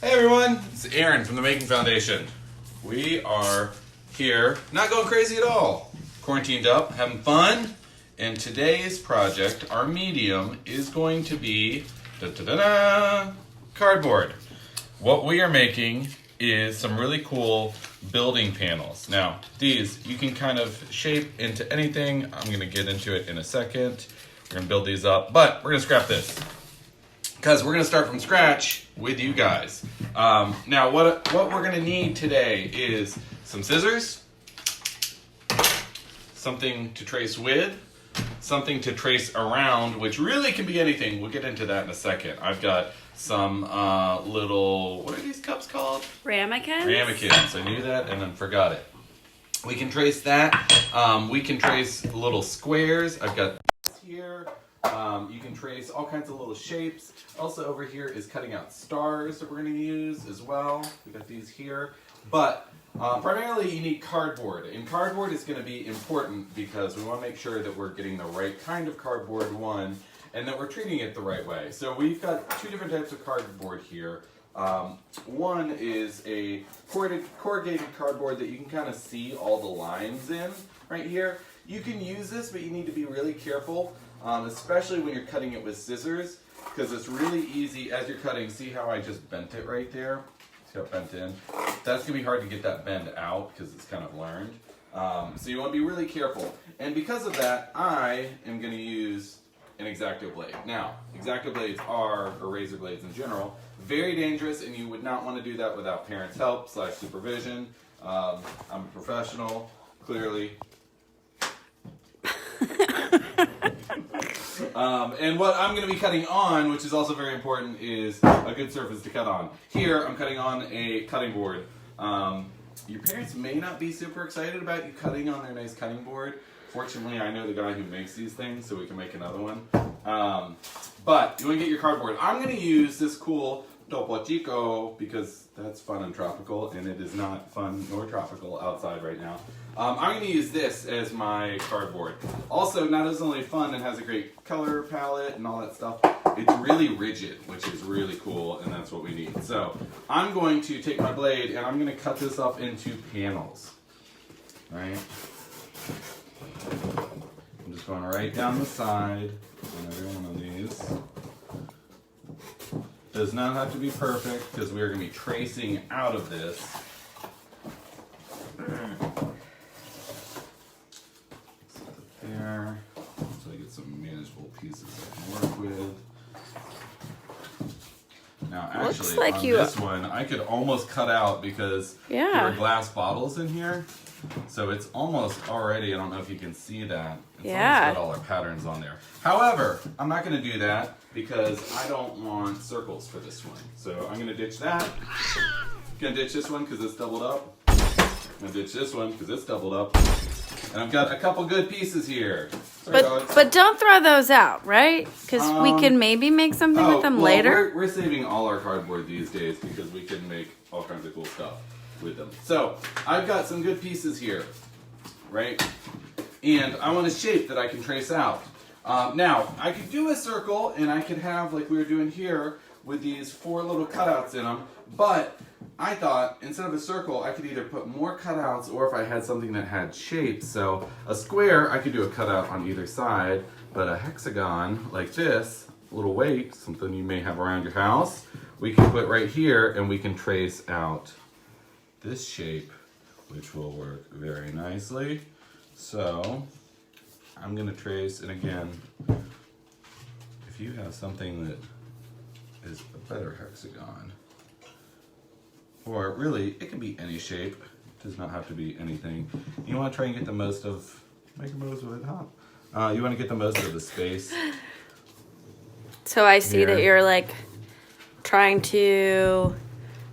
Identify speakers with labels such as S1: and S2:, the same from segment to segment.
S1: Hey everyone, it's Aaron from the Making Foundation. We are here, not going crazy at all. Quarantined up, having fun. And today's project, our medium, is going to be cardboard. What we are making is some really cool building panels. Now, these you can kind of shape into anything. I'm going to get into it in a second. We're going to build these up, but we're going to scrap this, because we're going to start from scratch with you guys. Now, what we're going to need today is some scissors, something to trace with, something to trace around, which really can be anything. We'll get into that in a second. I've got some little, what are these cups called?
S2: Ramekins.
S1: Ramekins. I knew that and then forgot it. We can trace that. We can trace little squares. I've got this here. You can trace all kinds of little shapes. Also over here is cutting out stars that we're going to use as well. We got these here. But primarily you need cardboard. And cardboard is going to be important because we want to make sure that we're getting the right kind of cardboard, one, and that we're treating it the right way. So we've got two different types of cardboard here. One is a corrugated cardboard that you can kind of see all the lines in right here. You can use this, but you need to be really careful. Especially when you're cutting it with scissors, because it's really easy as you're cutting. See how I just bent it right there? See how it bent in? That's going to be hard to get that bend out because it's kind of learned. So you want to be really careful. And because of that, I am going to use an X-Acto blade. Now, X-Acto blades are, or razor blades in general, very dangerous, and you would not want to do that without parents' help / supervision. I'm a professional, clearly. And what I'm going to be cutting on, which is also very important, is a good surface to cut on. Here, I'm cutting on a cutting board. Your parents may not be super excited about you cutting on their nice cutting board. Fortunately, I know the guy who makes these things, so we can make another one. But you want to get your cardboard. I'm going to use this cool Topo Chico because that's fun and tropical, and it is not fun nor tropical outside right now. I'm going to use this as my cardboard. Also, not as only fun, it has a great color palette and all that stuff. It's really rigid, which is really cool, and that's what we need. So I'm going to take my blade, and I'm going to cut this up into panels. All right? I'm just going right down the side on every one of these. Does not have to be perfect, because we are going to be tracing out of this. There, so I get some manageable pieces I can work with. Now, actually,
S2: like
S1: on this one, I could almost cut out because there are glass bottles in here. So it's almost already, I don't know if you can see that. It's almost got all our patterns on there. However, I'm not going to do that because I don't want circles for this one. So I'm going to ditch that. I'm going to ditch this one because it's doubled up. I'm going to ditch this one because it's doubled up. And I've got a couple good pieces here. Sorry,
S2: but don't throw those out, right? Because we can maybe make something with them later.
S1: We're saving all our cardboard these days because we can make all kinds of cool stuff with them. So I've got some good pieces here, right? And I want a shape that I can trace out. Now, I could do a circle, and I could have, like we were doing here, with these 4 little cutouts in them, but I thought instead of a circle, I could either put more cutouts or if I had something that had shapes. So a square, I could do a cutout on either side, but a hexagon like this, a little weight, something you may have around your house, we can put right here and we can trace out this shape, which will work very nicely. So I'm going to trace, and again, if you have something that is a better hexagon, or really, it can be any shape. It does not have to be anything. You want to try and get the most of, make a most of it, huh? You want to get the most of the space.
S2: So I see that you're like trying to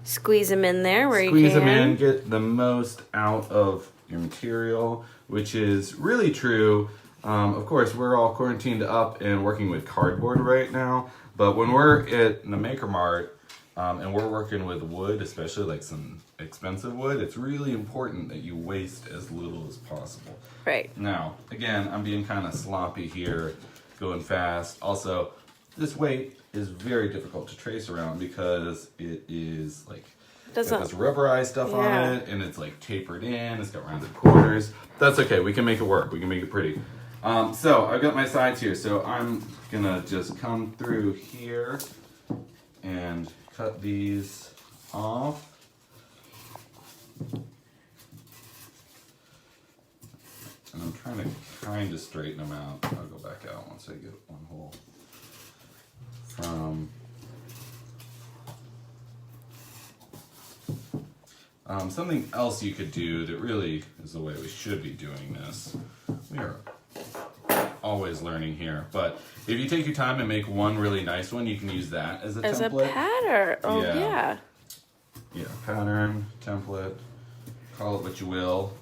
S2: squeeze them in there where you can.
S1: Squeeze them in, get the most out of your material, which is really true. Of course, we're all quarantined up and working with cardboard right now, but when we're at the Maker Mart, and we're working with wood, especially like some expensive wood, it's really important that you waste as little as possible.
S2: Right.
S1: Now, again, I'm being kind of sloppy here, going fast. Also, this weight is very difficult to trace around because it is like
S2: Doesn't-
S1: got this rubberized stuff
S2: Yeah.
S1: on it, and it's like tapered in. It's got rounded corners. That's okay. We can make it work. We can make it pretty. So I've got my sides here. So I'm gonna just come through here and cut these off. And I'm trying to kind of straighten them out. I'll go back out once I get one hole from. Something else you could do that really is the way we should be doing this. We are always learning here, but if you take your time and make one really nice one, you can use that as a template.
S2: a pattern. Oh
S1: Yeah.
S2: yeah.
S1: Yeah, pattern, template, call it what you will.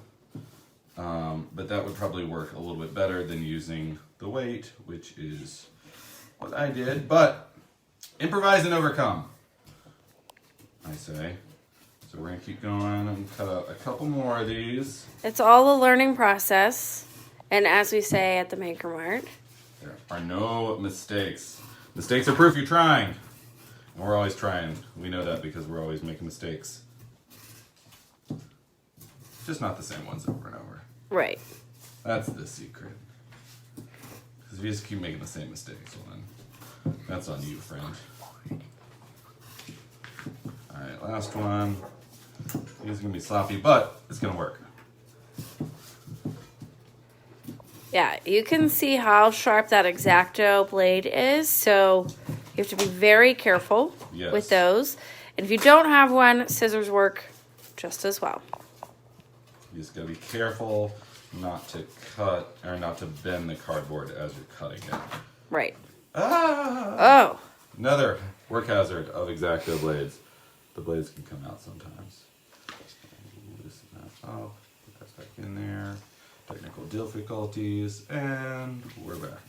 S1: But that would probably work a little bit better than using the weight, which is what I did. But improvise and overcome, I say. So we're gonna keep going and cut out a couple more of these.
S2: It's all a learning process, and as we say at the Maker Mart,
S1: There are no mistakes. Mistakes are proof you're trying. And we're always trying. We know that because we're always making mistakes. Just not the same ones over and over.
S2: right?
S1: That's the secret. Because if you just keep making the same mistakes, well then, that's on you, friend. Alright, last one. It's gonna be sloppy, but it's gonna work.
S2: Yeah, you can see how sharp that X-Acto blade is, so you have to be very careful
S1: Yes.
S2: with those. And if you don't have one, scissors work just as well.
S1: You just gotta be careful not to cut or not to bend the cardboard as you're cutting it.
S2: Right.
S1: Ah!
S2: Oh,
S1: Another work hazard of X-Acto blades. The blades can come out sometimes. Loosen that up, put that back in there. Technical difficulties, and we're back.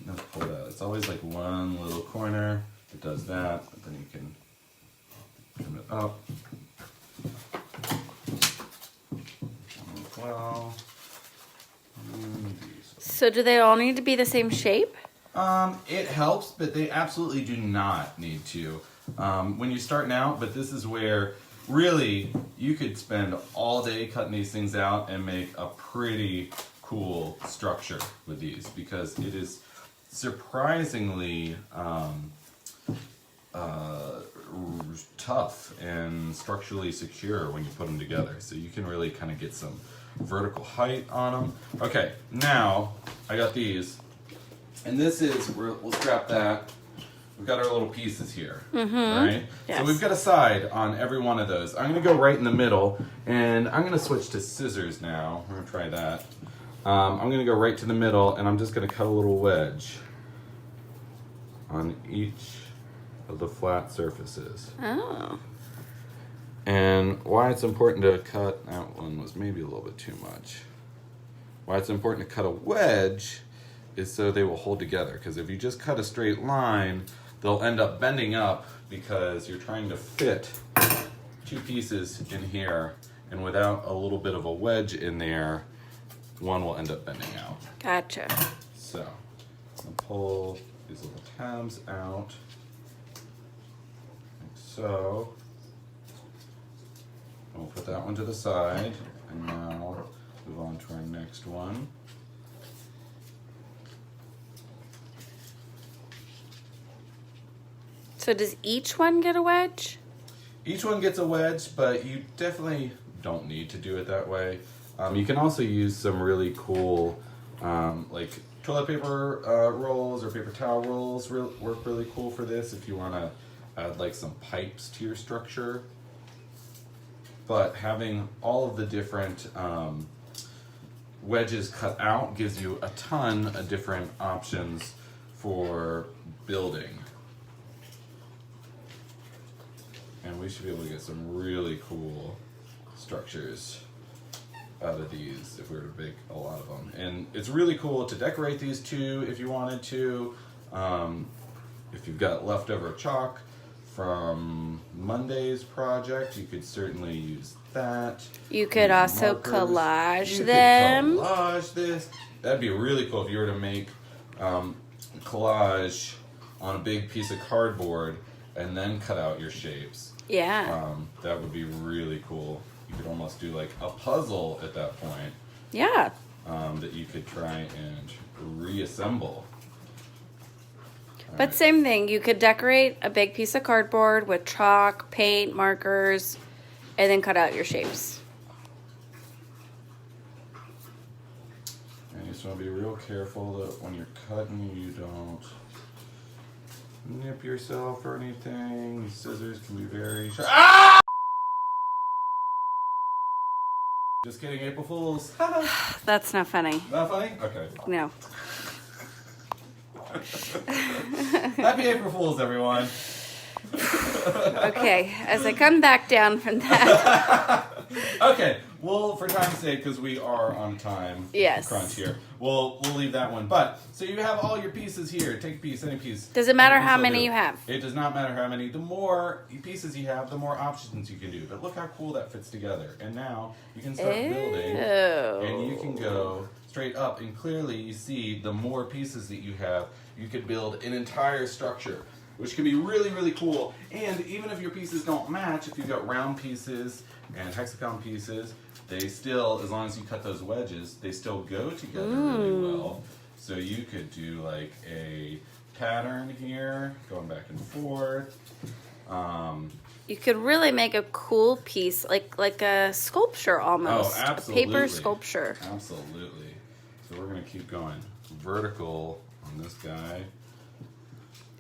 S1: Now pull that. It's always like one little corner that does that, but then you can trim it up. Well, and these.
S2: so do they all need to be the same shape?
S1: It helps, but they absolutely do not need to. When you're starting out, but this is where really you could spend all day cutting these things out and make a pretty cool structure with these because it is surprisingly tough and structurally secure when you put them together. So you can really kind of get some vertical height on them. Okay, now I got these. And this is, we'll scrap that. We've got our little pieces here, right?
S2: Yes.
S1: So we've got a side on every one of those. I'm gonna go right in the middle, and I'm gonna switch to scissors now. We're gonna try that. I'm gonna go right to the middle, and I'm just gonna cut a little wedge on each of the flat surfaces.
S2: Oh.
S1: And why it's important to cut, that one was maybe a little bit too much. Why it's important to cut a wedge is so they will hold together. Because if you just cut a straight line, they'll end up bending up because you're trying to fit two pieces in here, and without a little bit of a wedge in there, one will end up bending out.
S2: Gotcha.
S1: So, I'll pull these little tabs out, like so. We'll put that one to the side, and now move on to our next one.
S2: So does each one get a wedge?
S1: Each one gets a wedge, but you definitely don't need to do it that way. You can also use some really cool, like toilet paper rolls or paper towel rolls work really cool for this if you want to add like some pipes to your structure. But having all of the different wedges cut out gives you a ton of different options for building. And we should be able to get some really cool structures out of these if we were to make a lot of them. And it's really cool to decorate these too if you wanted to. If you've got leftover chalk from Monday's project, you could certainly use that.
S2: You could
S1: Use
S2: also
S1: markers.
S2: collage
S1: You could
S2: them.
S1: collage this. That'd be really cool if you were to make collage on a big piece of cardboard and then cut out your shapes.
S2: Yeah.
S1: That would be really cool. You could almost do like a puzzle at that point.
S2: Yeah.
S1: That you could try and reassemble.
S2: But same thing. You could decorate a big piece of cardboard with chalk, paint, markers, and then cut out your shapes.
S1: And you just want to be real careful that when you're cutting, you don't nip yourself or anything. These scissors can be very sharp. Ah! Just kidding, April Fools.
S2: That's not funny.
S1: Not funny? Okay.
S2: No.
S1: Happy April Fools, everyone.
S2: Okay, as I come back down from that.
S1: Okay, well, for time's sake, because we are on time crunch here, we'll leave that one. But, so you have all your pieces here. Take a piece, any piece.
S2: Does it matter
S1: Any piece
S2: how
S1: will
S2: many
S1: do.
S2: you have?
S1: It does not matter how many. The more pieces you have, the more options you can do. But look how cool that fits together. And now you can start building. And you can go straight up. And clearly you see the more pieces that you have, you could build an entire structure, which can be really, really cool. And even if your pieces don't match, if you've got round pieces and hexagon pieces, they still, as long as you cut those wedges, they still go together really well. So you could do like a pattern here, going back and forth.
S2: You could really make a cool piece, like a sculpture almost.
S1: Oh, absolutely.
S2: A paper sculpture.
S1: Absolutely. So we're going to keep going vertical on this guy.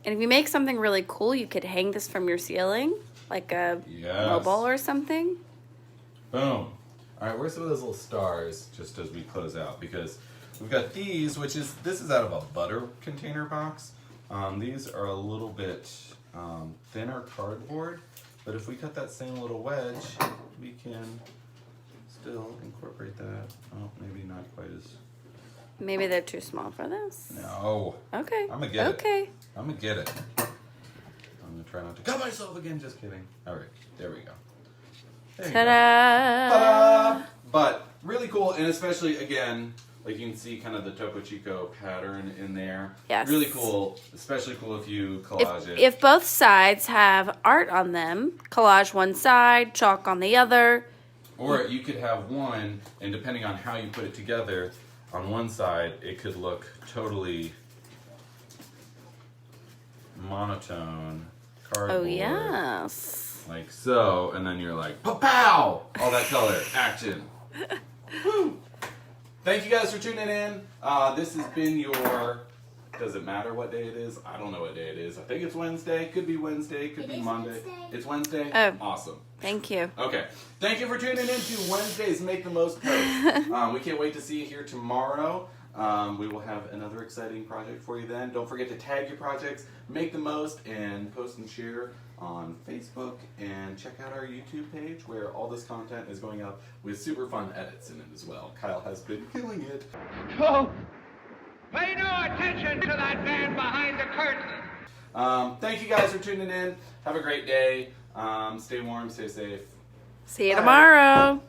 S2: And if you make something really cool, you could hang this from your ceiling, like a mobile or something.
S1: Boom. All right, where's some of those little stars just as we close out? Because we've got these, this is out of a butter container box. These are a little bit thinner cardboard, but if we cut that same little wedge, we can still incorporate that. Oh, maybe not quite as...
S2: Maybe they're too small for this.
S1: No.
S2: Okay.
S1: I'm gonna get it.
S2: Okay.
S1: I'm gonna get it. I'm gonna try not to cut myself again. Just kidding. All right, there we go. There you go.
S2: Ta-da!
S1: Ta-da! But really cool, and especially again, like you can see kind of the Topo Chico pattern in there.
S2: Yes.
S1: Really cool, especially cool if you collage it.
S2: If both sides have art on them, collage one side, chalk on the other.
S1: Or you could have one, and depending on how you put it together, on one side it could look totally monotone cardboard.
S2: Oh, yes.
S1: Like so, and then you're like, pow! All that color, action. Woo! Thank you guys for tuning in. This has been your, does it matter what day it is? I don't know what day it is. I think it's Wednesday. Could be Wednesday. Could be Monday.
S3: Wednesday.
S1: It's Wednesday?
S2: Oh.
S1: Awesome.
S2: Thank you.
S1: Okay. Thank you for tuning in to Wednesday's Make the Most Post. We can't wait to see you here tomorrow. We will have another exciting project for you then. Don't forget to tag your projects, make the most, and post and share on Facebook. And check out our YouTube page where all this content is going up with super fun edits in it as well. Kyle has been killing it.
S4: Oh, pay no attention to that man behind the curtain.
S1: Thank you guys for tuning in. Have a great day. Stay warm, stay safe.
S2: See you
S1: Bye.
S2: tomorrow.